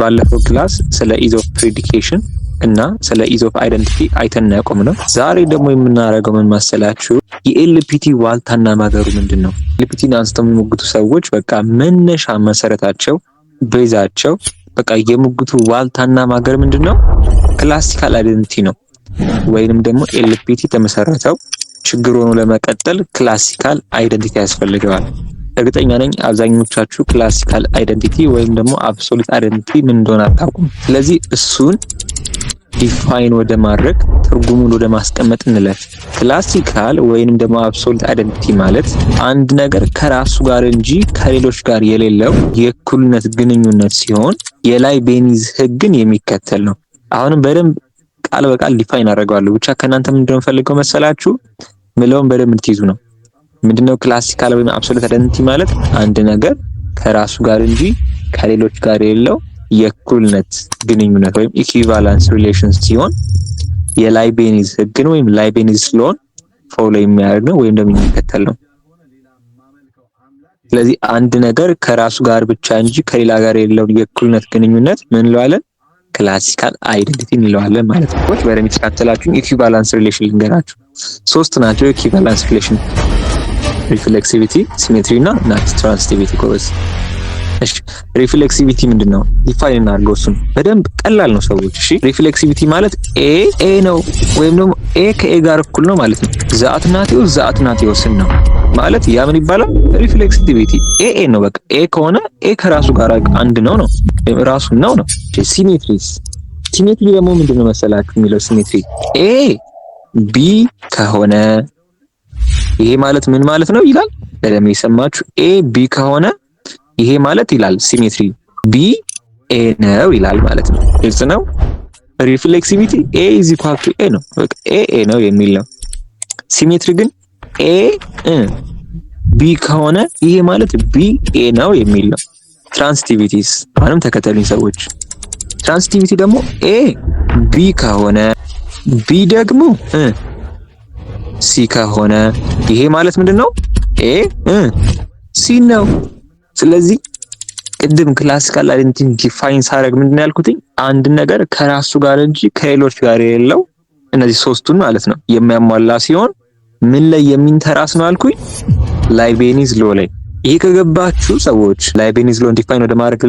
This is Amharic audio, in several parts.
ባለፈው ክላስ ስለ ኢዝ ኦፍ ፕሪዲኬሽን እና ስለ ኢዝ ኦፍ አይደንቲቲ አይተን ያቆም ነው። ዛሬ ደግሞ የምናደርገው ምን መሰላችሁ? የኤልፒቲ ዋልታና ማገሩ ምንድነው? ኤልፒቲን አንስተው የሚሞግቱ ሰዎች በቃ መነሻ መሰረታቸው ቤዛቸው በቃ የሙግቱ ዋልታና ማገር ምንድነው? ክላሲካል አይደንቲቲ ነው። ወይንም ደግሞ ኤልፒቲ ተመሰረተው ችግር ሆኖ ለመቀጠል ክላሲካል አይደንቲቲ ያስፈልገዋል። እርግጠኛ ነኝ አብዛኞቻችሁ ክላሲካል አይደንቲቲ ወይም ደግሞ አብሶሉት አይደንቲቲ ምን እንደሆነ አታውቁም። ስለዚህ እሱን ዲፋይን ወደ ማድረግ ትርጉሙን ወደ ማስቀመጥ እንለፍ። ክላሲካል ወይንም ደግሞ አብሶሉት አይደንቲቲ ማለት አንድ ነገር ከራሱ ጋር እንጂ ከሌሎች ጋር የሌለው የእኩልነት ግንኙነት ሲሆን የላይቤኒዝ ህግን የሚከተል ነው። አሁንም በደንብ ቃል በቃል ዲፋይን አደርገዋለሁ። ብቻ ከናንተ ምንድነው ፈልገው መሰላችሁ ምለውን በደንብ እንድትይዙ ነው። ምንድነው ክላሲካል ወይም አብሶሉት አይደንቲቲ ማለት? አንድ ነገር ከራሱ ጋር እንጂ ከሌሎች ጋር የሌለው የእኩልነት ግንኙነት ወይም ኢኩቫለንስ ሪሌሽንስ ሲሆን የላይቤኒዝ ህግን ወይም ላይቤኒዝ ሎን ፎሎ የሚያደርግ ነው ወይም ደግሞ የሚከተል ነው። ስለዚህ አንድ ነገር ከራሱ ጋር ብቻ እንጂ ከሌላ ጋር የሌለው የእኩልነት ግንኙነት ምን እንለዋለን? ክላሲካል አይደንቲቲ እንለዋለን ማለት ነው። በደንብ ተከታተላችሁኝ። ኢኩቫለንስ ሪሌሽን ልንገራችሁ። ሶስት ናቸው ኢኩቫለንስ ሪሌሽን፣ ሪፍሌክሲቪቲ፣ ሲሜትሪ እና ትራንሲቲቪቲ። ኮርስ እሺ፣ ሪፍሌክሲቪቲ ምንድነው? ዲፋይን እናድርገው። እሱን በደንብ ቀላል ነው ሰዎች። እሺ፣ ሪፍሌክሲቪቲ ማለት ኤ ነው ወይም ደግሞ ኤ ከኤ ጋር እኩል ነው ማለት ነው። ዛት ናቲው ስን ነው ማለት ያ ምን ይባላል? ሪፍሌክሲቪቲ ኤ ነው። በቃ ኤ ከሆነ ኤ ከራሱ ጋር አንድ ነው ራሱ ነው። ሲሜትሪ ደግሞ ምንድነው መሰላችሁ የሚለው ሲሜትሪ ኤ ቢ ከሆነ ይሄ ማለት ምን ማለት ነው ይላል። ለደም የሰማችሁ ኤ ቢ ከሆነ ይሄ ማለት ይላል ሲሜትሪ ቢ ኤ ነው ይላል ማለት ነው። ግልጽ ነው። ሪፍሌክሲቪቲ ኤ ኢዝ ኢኳል ቱ ኤ ነው። በቃ ኤ ነው የሚል ነው። ሲሜትሪ ግን ኤ ቢ ከሆነ ይሄ ማለት ቢ ኤ ነው የሚል ነው። ትራንሲቲቪቲስ አሁንም ተከተሉኝ ሰዎች። ትራንሲቲቪቲ ደግሞ ኤ ቢ ከሆነ ቢ ደግሞ ሲ ከሆነ ይሄ ማለት ምንድነው? ኤ ሲ ነው። ስለዚህ ቅድም ክላሲካል አይደንቲቲ ዲፋይን ሳደርግ ምንድነው ያልኩትኝ? አንድ ነገር ከራሱ ጋር እንጂ ከሌሎች ጋር የሌለው እነዚህ ሶስቱን ማለት ነው የሚያሟላ ሲሆን ምን ላይ የሚንተራስ ነው አልኩኝ? ላይቤኒዝ ሎ ላይ። ይሄ ከገባችሁ ሰዎች ላይቤኒዝ ሎ ዲፋይን ወደ ማድረግ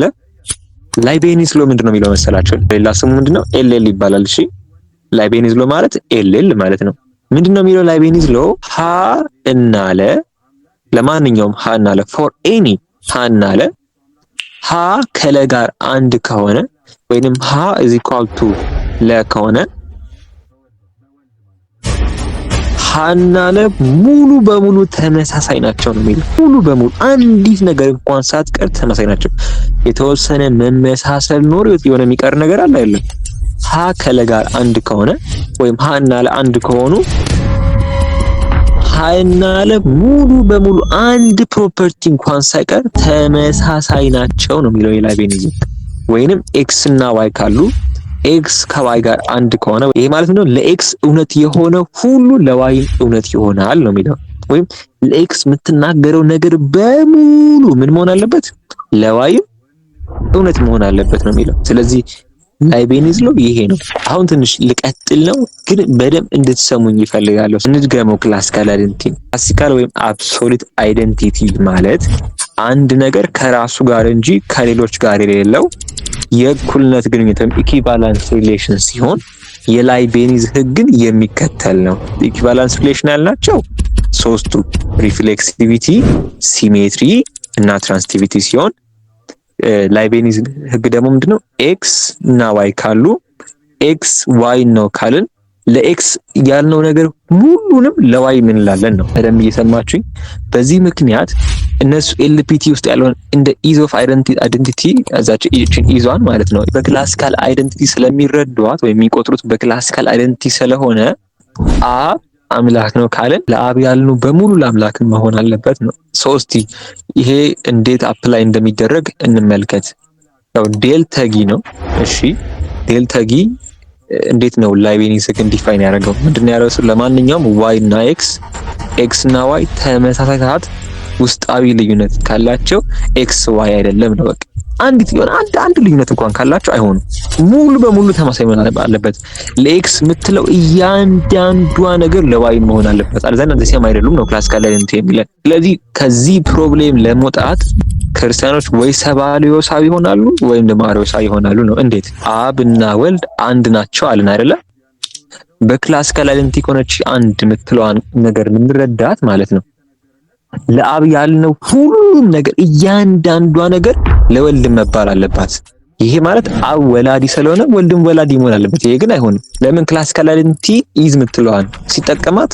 ላይቤኒዝ ሎ ምንድነው የሚለው መሰላችሁ? ሌላ ስሙ ምንድነው? ኤልኤል ይባላል። እሺ፣ ላይቤኒዝ ሎ ማለት ኤልኤል ማለት ነው። ምንድነው የሚለው ላይቤኒዝ ሎ? ሀ እና ለ ለማንኛውም ሀ እና ለ ፎር ኤኒ ሀ እና ለ ሀ ከለ ጋር አንድ ከሆነ ወይንም ሀ is equal to ለ ከሆነ ሀና ለ ሙሉ በሙሉ ተመሳሳይ ናቸው ነው የሚለው። ሙሉ በሙሉ አንዲት ነገር እንኳን ሳትቀር ተመሳሳይ ናቸው። የተወሰነ መመሳሰል ኖር የሆነ የሚቀር ነገር አለ አይደለም። ሀ ከለ ጋር አንድ ከሆነ ወይም ሀና ለ አንድ ከሆኑ ሀና ለ ሙሉ በሙሉ አንድ ፕሮፐርቲ እንኳን ሳይቀር ተመሳሳይ ናቸው ነው የሚለው የላይቤኒዝ። ወይንም ኤክስ እና ዋይ ካሉ ኤክስ ከዋይ ጋር አንድ ከሆነ ይሄ ማለት ነው ለኤክስ እውነት የሆነ ሁሉ ለዋይ እውነት ይሆናል ነው የሚለው። ወይም ለኤክስ የምትናገረው ነገር በሙሉ ምን መሆን አለበት? ለዋይም እውነት መሆን አለበት ነው የሚለው። ስለዚህ ላይቤኒዝ ሎ ይሄ ነው። አሁን ትንሽ ልቀጥል ነው ግን በደንብ እንድትሰሙኝ ይፈልጋለሁ። እንድገመው ክላሲካል አይደንቲቲ። ክላሲካል ወይም አብሶሉት አይደንቲቲ ማለት አንድ ነገር ከራሱ ጋር እንጂ ከሌሎች ጋር የሌለው የእኩልነት ግንኙነት ወይም ኢኩቫለንስ ሪሌሽን ሲሆን የላይቤኒዝ ህግን የሚከተል ነው። ኢኩቫለንስ ሪሌሽን ያልናቸው ሶስቱ ሪፍሌክሲቪቲ፣ ሲሜትሪ እና ትራንሲቲቪቲ ሲሆን ላይቤኒዝ ህግ ደግሞ ምንድነው? ኤክስ እና ዋይ ካሉ ኤክስ ዋይ ነው ካልን ለኤክስ ያልነው ነገር ሙሉንም ለዋይ ምን እንላለን ነው። በደንብ እየሰማችሁኝ። በዚህ ምክንያት እነሱ ኤልፒቲ ውስጥ ያለውን እንደ ኢዝ ኦፍ አይደንቲቲ አዛች ኢዟን ማለት ነው በክላሲካል አይደንቲቲ ስለሚረዷት ወይ የሚቆጥሩት በክላሲካል አይደንቲቲ ስለሆነ አብ አምላክ ነው ካለን ለአብ ያልነው በሙሉ ለአምላክ መሆን አለበት ነው። ሶስቲ ይሄ እንዴት አፕላይ እንደሚደረግ እንመልከት። ያው ዴልታ ጊ ነው። እሺ ዴልታ ጊ እንዴት ነው ላይቤኒዝ ህግን ዲፋይን ያደረገው? ምንድነው ያለው? ለማንኛውም ዋይ እና ኤክስ እና ዋይ ተመሳሳይ ሰዓት ውስጣዊ ልዩነት ካላቸው ኤክስ ዋይ አይደለም ነው። በቃ አንዲት የሆነ አንድ ልዩነት እንኳን ካላቸው አይሆንም። ሙሉ በሙሉ ተመሳሳይ መሆን አለበት። ለኤክስ የምትለው እያንዳንዷ ነገር ለዋይ መሆን አለበት። አለዚያ እንደዚህ ሲያም አይደሉም ነው ክላሲካል አይደንቲቲ የሚለን። ስለዚህ ከዚህ ፕሮብሌም ለመውጣት ክርስቲያኖች ወይ ሰባሊዮሳዊ ይሆናሉ ወይም ደግሞ አርዮሳዊ ይሆናሉ ነው። እንዴት? አብና ወልድ አንድ ናቸው አልን አይደለ? በክላሲካል አይደንቲቲ ከሆነች አንድ የምትለዋን ነገር የምንረዳት ማለት ነው ለአብ ያልነው ሁሉም ነገር እያንዳንዷ ነገር ለወልድ መባል አለባት። ይሄ ማለት አብ ወላዲ ስለሆነ ወልድም ወላዲ መሆን አለበት። ይሄ ግን አይሆንም። ለምን? ክላሲካል አይደንቲቲ ኢዝ የምትለዋን ሲጠቀማት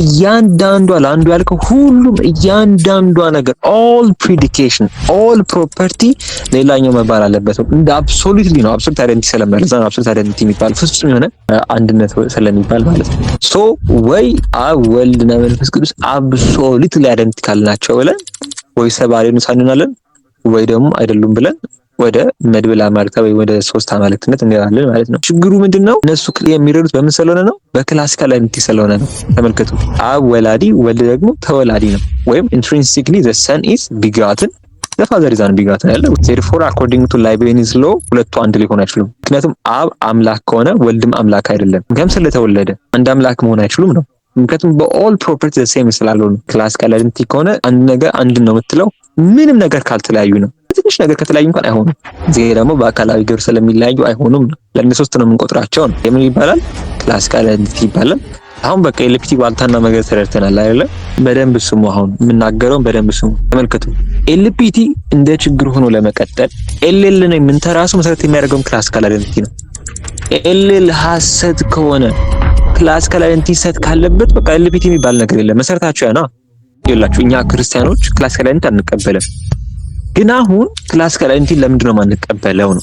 እያንዳንዷ ለአንዱ ያልከው ሁሉም እያንዳንዷ ነገር ኦል ፕሪዲኬሽን ኦል ፕሮፐርቲ ሌላኛው መባል አለበት። እንደ አብሶሉትሊ ነው። አብሶሉት አይደንቲቲ ስለማለት ነው። አብሶሉት አይደንቲቲ የሚባል ፍጹም የሆነ አንድነት ስለሚባል ማለት ነው። ሶ ወይ አብ ወልድና መንፈስ ቅዱስ አብሶሉትሊ አይደንቲካል ናቸው ብለን ወይ ሰባሊዮስ እንሆናለን ወይ ደግሞ አይደሉም ብለን ወደ መድብል አማልክት ወይ ወደ ሶስት አማልክትነት እንሄዳለን ማለት ነው። ችግሩ ምንድነው? እነሱ የሚረዱት በምን ስለሆነ ነው? በክላሲካል አይደንቲቲ ስለሆነ ነው። ተመልከቱ። አብ ወላዲ ወልድ ደግሞ ተወላዲ ነው። ወይም intrinsically the son is begotten the father is unbegotten ያለው therefore according to Leibniz law ሁለቱ አንድ ሊሆን አይችሉም። ምክንያቱም አብ አምላክ ከሆነ ወልድም አምላክ አይደለም። ምክንያቱም ስለተወለደ አንድ አምላክ መሆን አይችሉም ነው። ምክንያቱም በኦል ፕሮፐርቲ the same ስላልሆኑ ክላሲካል አይደንቲቲ ከሆነ አንድ ነገር አንድ ነው የምትለው ምንም ነገር ካልተለያዩ ነው። ትንሽ ነገር ከተለያዩ እንኳን አይሆኑም። እዚህ ደግሞ በአካላዊ ግብር ስለሚለያዩ አይሆኑም ነው። ለእነሶስት ነው የምንቆጥራቸው ነው። የምን ይባላል? ክላሲካል አይደንቲቲ ይባላል። አሁን በቃ ኤልፒቲ ዋልታና ነገር ተረድተናል አይደለ? በደንብ ስሙ። አሁን የምናገረውን በደንብ ስሙ። ተመልከቱ። ኤልፒቲ እንደ ችግር ሆኖ ለመቀጠል ኤልኤል ነው የምንተራሱ መሰረት የሚያደርገው ክላሲካል አይደንቲቲ ነው። ኤልኤል ሐሰት ከሆነ ክላሲካል አይደንቲቲ ሰት ካለበት በቃ ኤልፒቲ የሚባል ነገር የለም። መሰረታቸው ያ ነው። ይላችሁ እኛ ክርስቲያኖች ክላሲካል አይደንቲቲ አንቀበልም። ግን አሁን ክላሲካል አይደንቲቲ ለምንድን ነው የማንቀበለው ነው?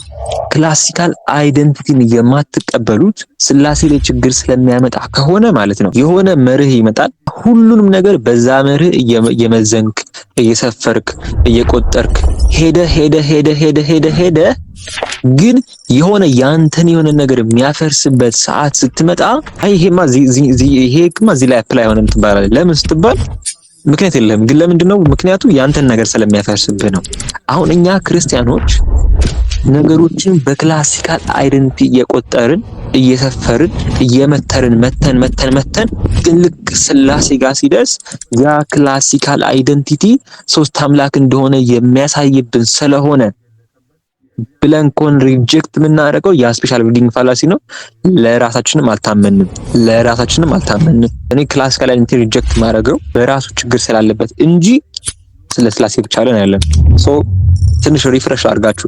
ክላሲካል አይደንቲቲን የማትቀበሉት ስላሴ ላይ ችግር ስለሚያመጣ ከሆነ ማለት ነው። የሆነ መርህ ይመጣል። ሁሉንም ነገር በዛ መርህ እየመዘንክ እየሰፈርክ እየቆጠርክ ሄደ ግን የሆነ ያንተን የሆነ ነገር የሚያፈርስበት ሰዓት ስትመጣ አይ ይሄማ እዚህ ላይ አፕላይ ሆነም ትባላለህ። ለምን ስትባል ምክንያት የለም። ግን ለምንድነው? ምክንያቱ ያንተን ነገር ስለሚያፈርስብህ ነው። አሁን እኛ ክርስቲያኖች ነገሮችን በክላሲካል አይደንቲቲ እየቆጠርን እየሰፈርን እየመተርን መተን ግን ልክ ስላሴ ጋር ሲደርስ ያ ክላሲካል አይደንቲቲ ሶስት አምላክ እንደሆነ የሚያሳይብን ስለሆነ ብለን ኮን ሪጀክት የምናደርገው ያ ስፔሻል ቢልዲንግ ፋላሲ ነው። ለራሳችንም አልታመንም። እኔ ክላሲካል አይደንቲቲ ሪጀክት ማድረገው በራሱ ችግር ስላለበት እንጂ ስለ ስላሴ ብቻ ላይ ያለን። ሶ ትንሽ ሪፍሬሽ አድርጋችሁ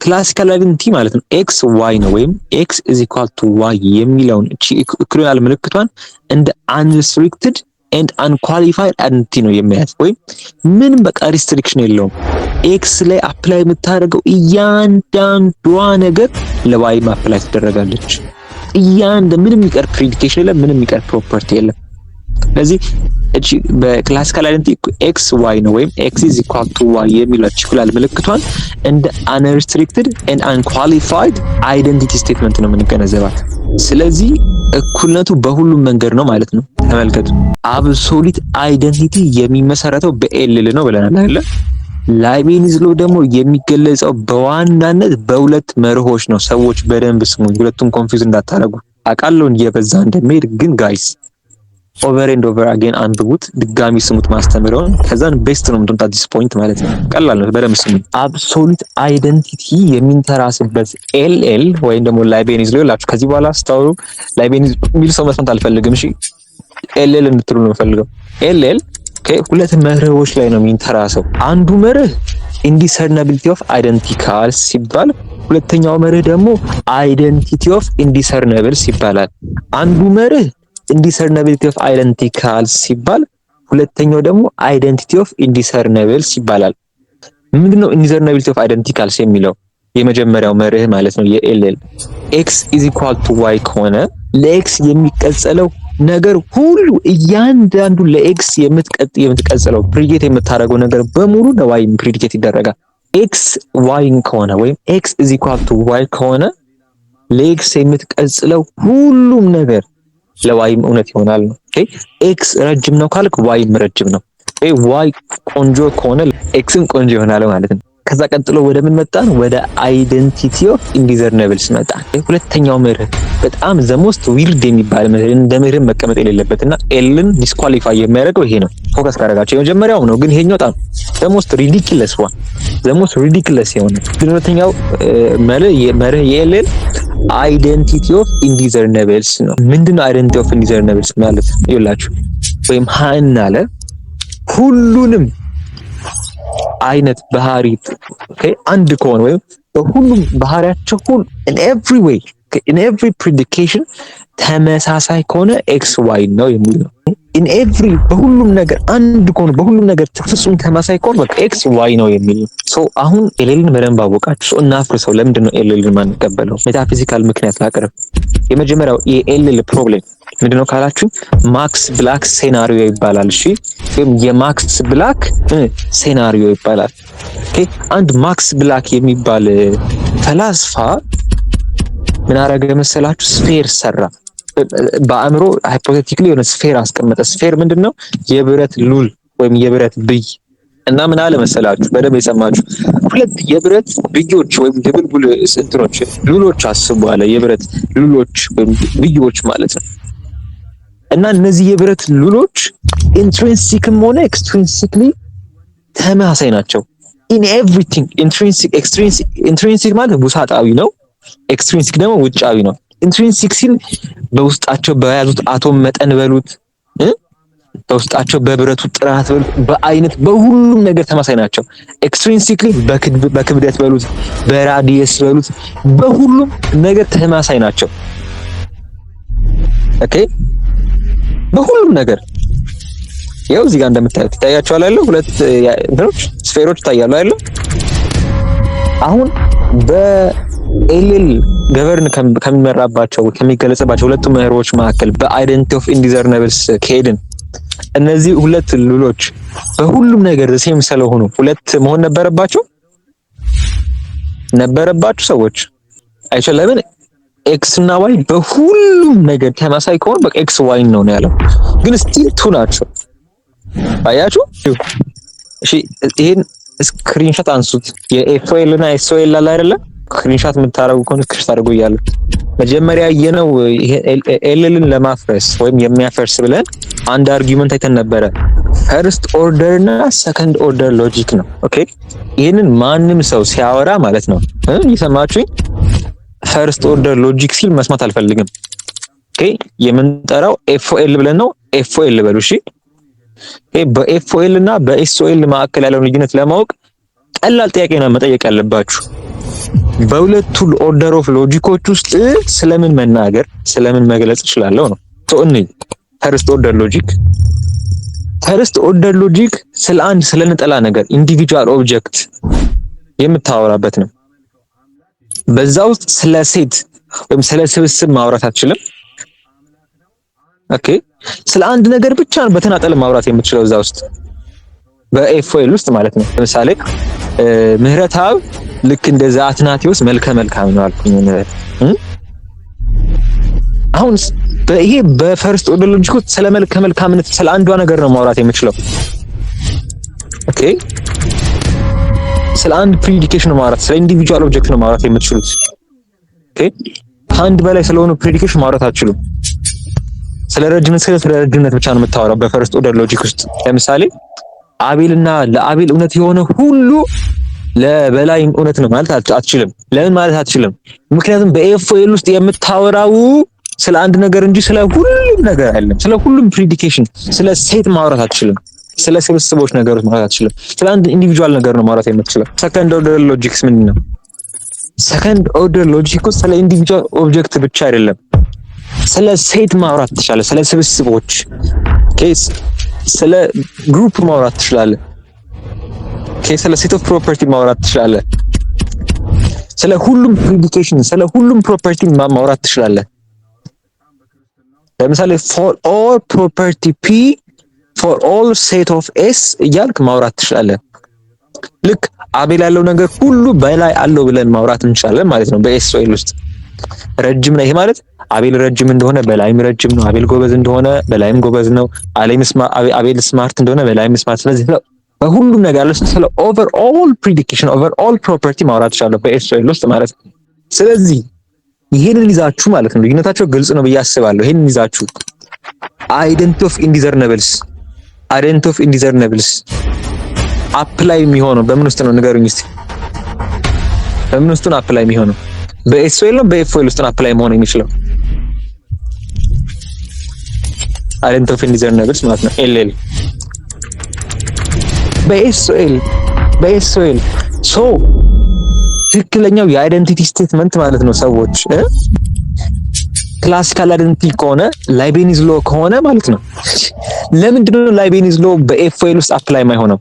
ክላሲካል አይደንቲቲ ማለት ነው ኤክስ ዋይ ነው። ወይም ኤክስ ኢዝ ኢኳል ቱ ዋይ የሚለውን እቺ ኢኩዋል ምልክቷን እንደ አንሪስትሪክትድ ኤንድ አንኳሊፋይድ አይደንቲቲ ነው የሚያዝ። ወይም ምንም በቃ ሪስትሪክሽን የለውም። ኤክስ ላይ አፕላይ የምታደርገው እያንዳንዷ ነገር ለዋይም አፕላይ ትደረጋለች። ምንም የሚቀር ፕሪዲኬሽን የለም፣ ምንም የሚቀር ፕሮፐርቲ የለም። ስለዚህ እቺ በክላሲካል አይደንቲቲ ኤክስ ዋይ ነው። ወይም ኤክስ ኢዝ ኢኳል ቱ ዋይ የሚለው ኢኩዋል ምልክቷን እንደ አንሪስትሪክትድ ኤንድ አንኳሊፋይድ አይደንቲቲ ስቴትመንት ነው የምንገነዘባት። ስለዚህ እኩልነቱ በሁሉም መንገድ ነው ማለት ነው። ተመልከቱ። አብሶሉት አይደንቲቲ የሚመሰረተው በኤልል ነው ብለናል አይደል? ላይቤኒዝ ሎ ደግሞ የሚገለጸው በዋናነት በሁለት መርሆች ነው። ሰዎች በደንብ ስሙ፣ ሁለቱን ኮንፊውዝ እንዳታረጉ። አውቃለሁ እየበዛ እንደሚሄድ ግን ጋይስ ኦቨር ኤንድ ኦቨር አጌን አንብቡት፣ ድጋሚ ስሙት ማስተምረውን። ከዛን ቤስት ነው የምትመጣው ዲስ ፖይንት ማለት ነው። ቀላል ነው፣ በደንብ ስሙ። አብሶሉት አይደንቲቲ የሚንተራስበት ኤልኤል ወይም ደግሞ ላይቤኒዝ ሎ ይላችሁ። ከዚህ በኋላ ስታወሩ ላይቤኒዝ ሚል ሰው መስማት አልፈልግም። እሺ ኤልኤል እንድትሉ ነው የምፈልገው። ኤልኤል ሁለት መርሆች ላይ ነው የሚንተራሰው። አንዱ መርህ ኢንዲሰርናቢሊቲ ኦፍ አይደንቲካልስ ሲባል፣ ሁለተኛው መርህ ደግሞ አይደንቲቲ ኦፍ ኢንዲሰርናብልስ ይባላል። አንዱ መርህ ኢንዲሰርናቢሊቲ ኦፍ አይደንቲካልስ ሲባል፣ ሁለተኛው ደግሞ አይደንቲቲ ኦፍ ኢንዲሰርናብልስ ይባላል። ምንድነው ኢንዲሰርናቢሊቲ ኦፍ አይደንቲካልስ የሚለው? የመጀመሪያው መርህ ማለት ነው የኤልኤል ኤክስ ኢዝ ኢኳል ቱ ዋይ ከሆነ ለኤክስ የሚቀጸለው ነገር ሁሉ እያንዳንዱ ለኤክስ የምትቀጽለው ፕሪዲኬት የምታደርገው ነገር በሙሉ ለዋይ ፕሪዲኬት ይደረጋል። ኤክስ ዋይን ከሆነ ወይም ኤክስ ኢዝ ኢኳል ቱ ዋይ ከሆነ ለኤክስ የምትቀጽለው ሁሉም ነገር ለዋይም እውነት ይሆናል ነው። ኤክስ ረጅም ነው ካልክ ዋይም ረጅም ነው። ዋይ ቆንጆ ከሆነ ኤክስም ቆንጆ ይሆናል ማለት ነው። ከዛ ቀጥሎ ወደ ምን መጣን? ወደ አይደንቲቲ ኦፍ ኢንዲዘርነብልስ መጣን። ሁለተኛው መርህ በጣም ዘሞስት ዊርድ የሚባል መርህ፣ እንደ መርህ መቀመጥ የሌለበትና ኤልን ዲስኳሊፋይ የሚያደርገው ይሄ ነው። ፎከስ ካደረጋቸው የመጀመሪያው ነው፣ ግን ይሄኛው በጣም ዘሞስት ሪዲኩለስ ዋን፣ ዘሞስት ሪዲኩለስ የሆነ ግን ሁለተኛው መርህ የኤልን አይደንቲቲ ኦፍ ኢንዲዘርነብልስ ነው። ምንድነው አይደንቲቲ ኦፍ ኢንዲዘርነብልስ ማለት? ይኸውላችሁ ወይም ሃን አለ ሁሉንም አይነት ባህሪ አንድ ከሆነ ወይም በሁሉም ባህሪያቸው ሁሉ in every way in every predication ተመሳሳይ ከሆነ ኤክስ ዋይ ነው የሚለው። in every በሁሉም ነገር አንድ ከሆነ በሁሉም ነገር ፍጹም ተመሳሳይ ከሆነ በቃ ኤክስ ዋይ ነው የሚለው። አሁን ኤልን በደንብ አወቃችሁ። እናፍርሰው። ለምንድን ነው ኤልን ማንቀበለው? ሜታፊዚካል ምክንያት ላቅርብ። የመጀመሪያው የኤል ፕሮብሌም ምንድነው ካላችሁ ማክስ ብላክ ሴናሪዮ ይባላል። እሺ ወይም የማክስ ብላክ ሴናሪዮ ይባላል። ኦኬ አንድ ማክስ ብላክ የሚባል ፈላስፋ ምን አረገ መሰላችሁ? ስፌር ሰራ። በአእምሮ ሃይፖቴቲካሊ የሆነ ስፌር አስቀመጠ። ስፌር ምንድነው? የብረት ሉል ወይም የብረት ብይ እና ምን አለ መሰላችሁ? በደንብ የሰማችሁ ሁለት የብረት ብዮች ወይም ድብልብል እንትኖች ሉሎች አስቡ አለ። የብረት ሉሎች ወይም ብዮች ማለት ነው። እና እነዚህ የብረት ሉሎች ኢንትሪንሲክም ሆነ ኤክስትሪንሲክሊ ተመሳሳይ ናቸው። in everything ኢንትሪንሲክ ማለት ውሳጣዊ ነው። ኤክስትሪንሲክ ደግሞ ውጫዊ ነው። ኢንትሪንሲክ ሲል በውስጣቸው በያዙት አቶም መጠን በሉት፣ በውስጣቸው በብረቱ ጥራት በሉት፣ በአይነት በሁሉም ነገር ተመሳሳይ ናቸው። ኤክስትሪንሲክሊ በክብደት በሉት፣ በራዲየስ በሉት፣ በሁሉም ነገር ተመሳሳይ ናቸው። ኦኬ በሁሉም ነገር ያው እዚህ ጋር እንደምታዩት ይታያችኋል አይደል? ሁለት እንትኖች ስፌሮች ይታያሉ አይደል? አሁን በኤልኤል ገቨርን ከሚመራባቸው ከሚገለጽባቸው ሁለቱ መርሆች መካከል በአይደንቲቲ ኦፍ ኢንዲዘርነብልስ ከሄድን እነዚህ ሁለት ሉሎች በሁሉም ነገር ሴም ስለሆኑ ሁለት መሆን ነበረባችሁ ሰዎች አይችልም። ኤክስ እና ዋይ በሁሉም ነገር ተመሳሳይ ከሆነ በቃ ኤክስ ዋይ ነው ያለው። ግን ስቲል ቱ ናቸው። አያችሁ? እሺ ይሄን ስክሪንሾት አንሱት። የኤፍኦኤል እና ኤስኦኤል አለ አይደለ? ስክሪንሾት የምታረጉ ከሆነ ስክሪንሾት አድርጎ እያለ መጀመሪያ የነው ኤልልን ለማፍረስ ወይም የሚያፈርስ ብለን አንድ አርጊውመንት አይተን ነበረ። ፈርስት ኦርደር እና ሰከንድ ኦርደር ሎጂክ ነው። ኦኬ ይሄንን ማንም ሰው ሲያወራ ማለት ነው እየሰማችሁኝ ፈርስት ኦርደር ሎጂክ ሲል መስማት አልፈልግም። ኦኬ የምንጠራው ኤፍኦኤል ብለን ነው። ኤፍኦኤል በሉ እሺ። በኤፍኦኤል እና በኤስኦኤል መካከል ያለውን ልዩነት ለማወቅ ቀላል ጥያቄ ነው መጠየቅ ያለባችሁ። በሁለቱ ኦርደር ኦፍ ሎጂኮች ውስጥ ስለምን መናገር ስለምን መግለጽ እችላለሁ ነው። ፈርስት ኦርደር ሎጂክ ስለ አንድ ስለነጠላ ነገር ኢንዲቪጁዋል ኦብጀክት የምታወራበት ነው። በዛ ውስጥ ስለ ሴት ወይም ስለ ስብስብ ማውራት አትችልም። ኦኬ ስለ አንድ ነገር ብቻ ነው በተናጠል ማውራት የምትችለው እዛ ውስጥ በኤፍኦኤል ውስጥ ማለት ነው። ለምሳሌ ምህረትአብ ልክ እንደዛ አትናቴዎስ መልከ መልካም ነው አልኩኝ። አሁን ይሄ በፈርስት ኦርደር ሎጂክ ስለ መልከ መልካምነት ስለ አንዷ ነገር ነው ማውራት የምችለው። ኦኬ ስለ አንድ ፕሪዲኬሽን ነው ማውራት፣ ስለ ኢንዲቪጁዋል ኦብጀክት ነው ማውራት የምትችሉት። ኦኬ አንድ በላይ ስለሆነ ፕሪዲኬሽን ማውራት አትችሉም። ስለ ረጅምነት ብቻ ነው የምታወራው በፈርስት ኦርደር ሎጂክ ውስጥ። ለምሳሌ አቤልና ለአቤል እውነት የሆነ ሁሉ ለበላይ እውነት ነው ማለት አትችልም። ለምን ማለት አትችልም? ምክንያቱም በኤፍኦኤል ውስጥ የምታወራው ስለ አንድ ነገር እንጂ ስለ ሁሉም ነገር አይደለም። ስለ ሁሉም ፕሪዲኬሽን ስለ ሴት ማውራት አትችልም። ስለ ስብስቦች ነገሮች ማውራት አትችልም። ስለ አንድ ኢንዲቪጁዋል ነገር ነው ማውራት የምትችለው። ሰከንድ ኦርደር ሎጂክስ ምንድን ነው? ሰከንድ ኦርደር ሎጂክ ውስጥ ስለ ኢንዲቪጁዋል ኦብጀክት ብቻ አይደለም፣ ስለ ሴት ማውራት ትችላለህ። ስለ ስብስቦች ኬስ ስለ ግሩፕ ማውራት ትችላለህ። ኬስ ስለ ሴት ኦፍ ፕሮፐርቲ ማውራት ትችላለህ። ስለ ሁሉም ፕሪዲኬሽን ስለ ሁሉም ፕሮፐርቲ ማውራት ትችላለህ። ለምሳሌ for all property P for all set of S እያልክ ማውራት ትችላለህ። ልክ አቤል ያለው ነገር ሁሉ በላይ አለው ብለን ማውራት እንችላለን ማለት ነው። በኤስኦኤል ውስጥ ረጅም ነው። ይሄ ማለት አቤል ረጅም እንደሆነ በላይም ረጅም ነው። አቤል ጎበዝ እንደሆነ በላይም ጎበዝ ነው። አቤል ስማርት እንደሆነ በላይም ስማርት። ስለዚህ በሁሉም ነገር ስለ ኦቨርኦል ፕሪዲኬሽን ኦቨርኦል ፕሮፐርቲ ማውራት ይችላል በኤስኦኤል ውስጥ ማለት ነው። ስለዚህ ይሄንን ይዛችሁ ማለት ነው ልዩነታቸው ግልጽ ነው ብዬ አስባለሁ። ይሄንን ይዛችሁ አይደንቲቲ ኦፍ ኢንዲዘርነብልስ አፕላይ የሚሆነው በምን ውስጥ ነው ንገሩኝ እስቲ። በምን ውስጥ ነው አፕላይ የሚሆነው? በኤስኦኤል ነው በኤፍኦኤል ውስጥ ነው አፕላይ መሆን የሚችለው? አይደንቲቲ ኦፍ ኢንዲዘርነብልስ ማለት ነው ኤልኤል በኤስኦኤል ሶ ትክክለኛው የአይደንቲቲ ስቴትመንት ማለት ነው ሰዎች ክላሲካል አይደንቲቲ ከሆነ ላይቤኒዝ ሎ ከሆነ ማለት ነው። ለምንድን ነው ላይቤኒዝ ሎ በኤፍኦኤል ውስጥ አፕላይ ማይሆነው?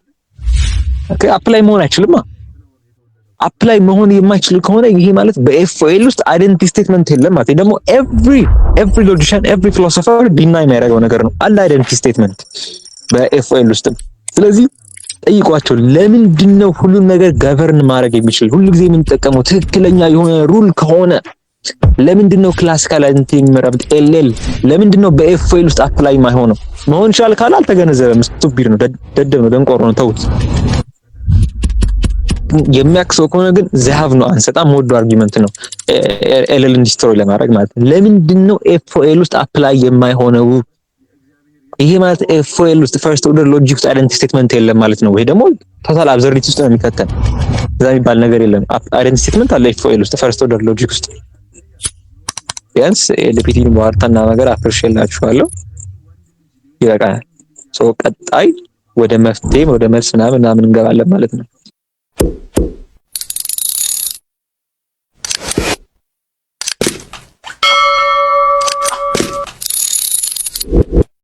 ኦኬ አፕላይ መሆን አይችልም። አፕላይ መሆን የማይችል ከሆነ ይሄ ማለት በኤፍኦኤል ውስጥ አይደንቲቲ ስቴትመንት የለም ማለት ደግሞ ኤቭሪ ሎጂሻን ኤቭሪ ፊሎሶፈር ዲናይ የሚያደርገው ነገር ነው አለ አይደንቲቲ ስቴትመንት በኤፍኦኤል ውስጥ። ስለዚህ ጠይቋቸው ለምንድን ነው ሁሉን ነገር ገቨርን ማድረግ የሚችል ሁሉ ጊዜ የምንጠቀመው ትክክለኛ የሆነ ሩል ከሆነ ለምንድን ነው ክላሲካል አይደንቲቲ የሚመራበት ኤልኤል ለምንድን ነው በኤፍኦኤል ውስጥ አፕላይ ማይሆነው? መሆን ይችላል ካለ አልተገነዘበም፣ ስቱፒድ ነው፣ ደደብ ነው፣ ደንቆሮ ነው። ተውት። የሚያክሰው ከሆነ ግን ዘሃቭ ነው አንሰጣም። ወዶ አርጊመንት ነው ኤልኤልን ዲስትሮይ ለማድረግ ማለት ነው። ለምንድን ነው ኤፍኦኤል ውስጥ አፕላይ የማይሆነው? ይሄ ማለት ኤፍኦኤል ውስጥ ፈርስት ኦርደር ሎጂክ ውስጥ አይደንቲቲ ስቴትመንት የለም ማለት ነው ወይ ደግሞ ቶታል አብዘርዲቲ ውስጥ ነው የሚከተል። እዛ የሚባል ነገር የለም። አይደንቲቲ ስቴትመንት አለ ኤፍኦኤል ውስጥ ፈርስት ኦርደር ሎጂክ ውስጥ። ቢያንስ ኤልፒቲን በዋርታና ነገር አፍርሼላችኋለሁ፣ ይበቃል። ሶ ቀጣይ ወደ መፍትሄ ወደ መልስ ምናምን እንገባለን ማለት ነው።